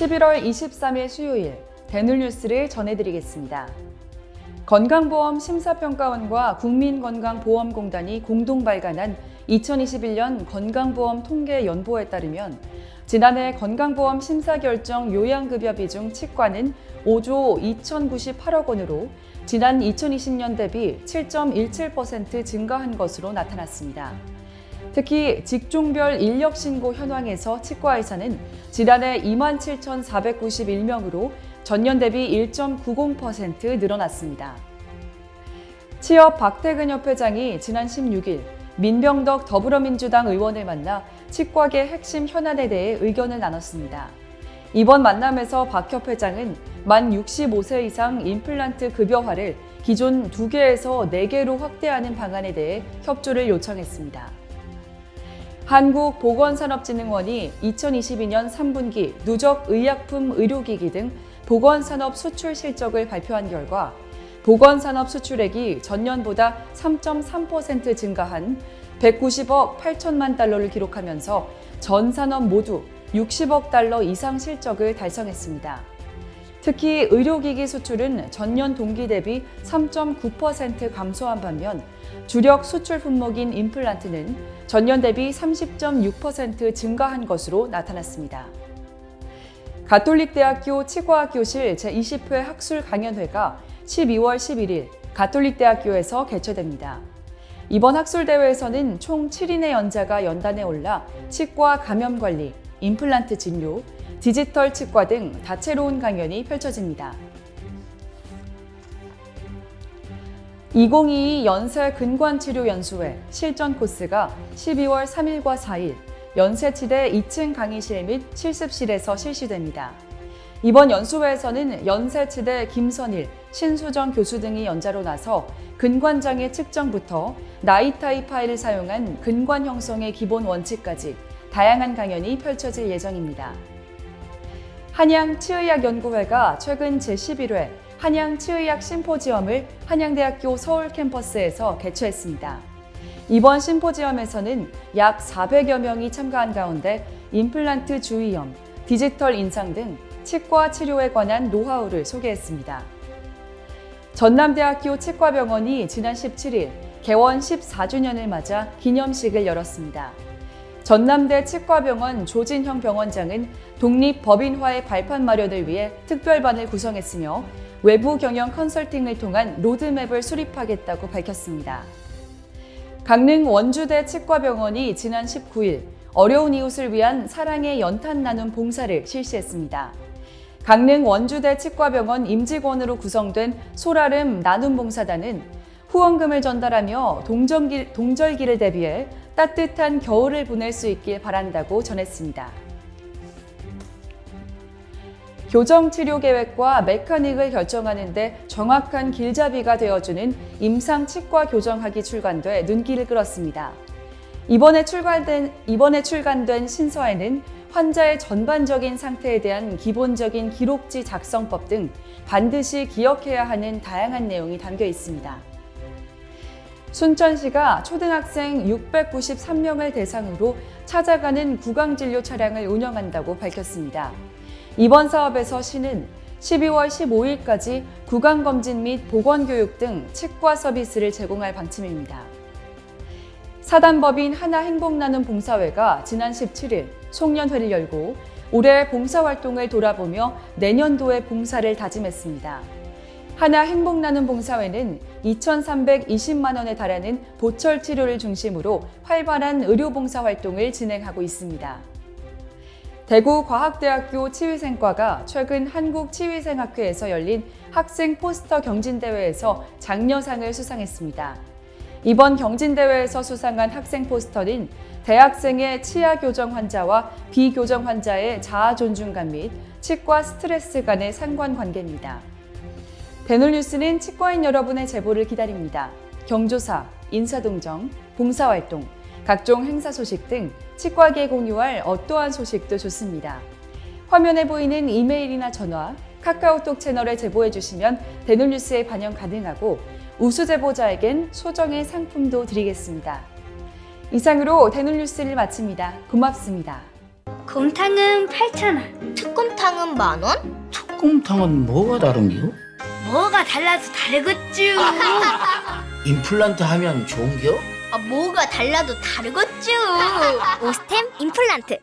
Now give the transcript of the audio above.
11월 23일 수요일 대놀뉴스를 전해드리겠습니다. 건강보험 심사평가원과 국민건강보험공단이 공동 발간한 2021년 건강보험 통계 연보에 따르면 지난해 건강보험 심사결정 요양급여 비중 치과는 5조 2,098억 원으로 지난 2020년 대비 7.17% 증가한 것으로 나타났습니다. 특히 직종별 인력신고 현황에서 치과의사는 지난해 27,491명으로 전년 대비 1.90% 늘어났습니다. 취업 박태근 협회장이 지난 16일 민병덕 더불어민주당 의원을 만나 치과계 핵심 현안에 대해 의견을 나눴습니다. 이번 만남에서 박 협회장은 만 65세 이상 임플란트 급여화를 기존 2개에서 4개로 확대하는 방안에 대해 협조를 요청했습니다. 한국보건산업진흥원이 2022년 3분기 누적 의약품 의료기기 등 보건산업 수출 실적을 발표한 결과 보건산업 수출액이 전년보다 3.3% 증가한 190억 8천만 달러를 기록하면서 전 산업 모두 60억 달러 이상 실적을 달성했습니다. 특히 의료기기 수출은 전년 동기 대비 3.9% 감소한 반면 주력 수출 품목인 임플란트는 전년 대비 30.6% 증가한 것으로 나타났습니다. 가톨릭대학교 치과학교실 제20회 학술 강연회가 12월 11일 가톨릭대학교에서 개최됩니다. 이번 학술대회에서는 총 7인의 연자가 연단에 올라 치과 감염관리, 임플란트 진료, 디지털 치과 등 다채로운 강연이 펼쳐집니다. 2022 연세 근관치료연수회 실전 코스가 12월 3일과 4일 연세치대 2층 강의실 및 실습실에서 실시됩니다. 이번 연수회에서는 연세치대 김선일, 신수정 교수 등이 연자로 나서 근관장애 측정부터 나이타이 파일을 사용한 근관 형성의 기본 원칙까지 다양한 강연이 펼쳐질 예정입니다. 한양치의학연구회가 최근 제11회 한양치의학 심포지엄을 한양대학교 서울 캠퍼스에서 개최했습니다. 이번 심포지엄에서는 약 400여 명이 참가한 가운데 임플란트 주의염, 디지털 인상 등 치과 치료에 관한 노하우를 소개했습니다. 전남대학교 치과병원이 지난 17일 개원 14주년을 맞아 기념식을 열었습니다. 전남대 치과병원 조진형 병원장은 독립법인화의 발판 마련을 위해 특별반을 구성했으며 외부 경영 컨설팅을 통한 로드맵을 수립하겠다고 밝혔습니다. 강릉 원주대 치과병원이 지난 19일 어려운 이웃을 위한 사랑의 연탄 나눔 봉사를 실시했습니다. 강릉 원주대 치과병원 임직원으로 구성된 소라름 나눔 봉사단은 후원금을 전달하며 동절기를 대비해 따뜻한 겨울을 보낼 수 있길 바란다고 전했습니다. 교정치료 계획과 메카닉을 결정하는 데 정확한 길잡이가 되어주는 임상치과 교정학이 출간돼 눈길을 끌었습니다. 이번에 출간된 신서에는 환자의 전반적인 상태에 대한 기본적인 기록지 작성법 등 반드시 기억해야 하는 다양한 내용이 담겨 있습니다. 순천시가 초등학생 693명을 대상으로 찾아가는 구강진료 차량을 운영한다고 밝혔습니다. 이번 사업에서 시는 12월 15일까지 구강검진 및 보건교육 등 치과 서비스를 제공할 방침입니다. 사단법인 하나행복나눔 봉사회가 지난 17일 송년회를 열고 올해 봉사활동을 돌아보며 내년도의 봉사를 다짐했습니다. 하나행복나눔 봉사회는 2,320만 원에 달하는 보철 치료를 중심으로 활발한 의료봉사활동을 진행하고 있습니다. 대구과학대학교 치위생과가 최근 한국치위생학회에서 열린 학생 포스터 경진대회에서 장려상을 수상했습니다. 이번 경진대회에서 수상한 학생 포스터는 대학생의 치아 교정 환자와 비교정 환자의 자아 존중감 및 치과 스트레스 간의 상관관계입니다. 대놀뉴스는 치과인 여러분의 제보를 기다립니다. 경조사, 인사동정, 봉사활동, 각종 행사 소식 등 치과계에 공유할 어떠한 소식도 좋습니다. 화면에 보이는 이메일이나 전화, 카카오톡 채널에 제보해 주시면 대놀뉴스에 반영 가능하고 우수 제보자에겐 소정의 상품도 드리겠습니다. 이상으로 대놀뉴스를 마칩니다. 고맙습니다. 곰탕은 8,000원, 특곰탕 소금탕은 10,000원? 소금탕은 뭐가 다른겨? 뭐가 달라도 다르겠쥬. 임플란트 하면 좋은겨? 뭐가 달라도 다르겠쥬. 오스템 임플란트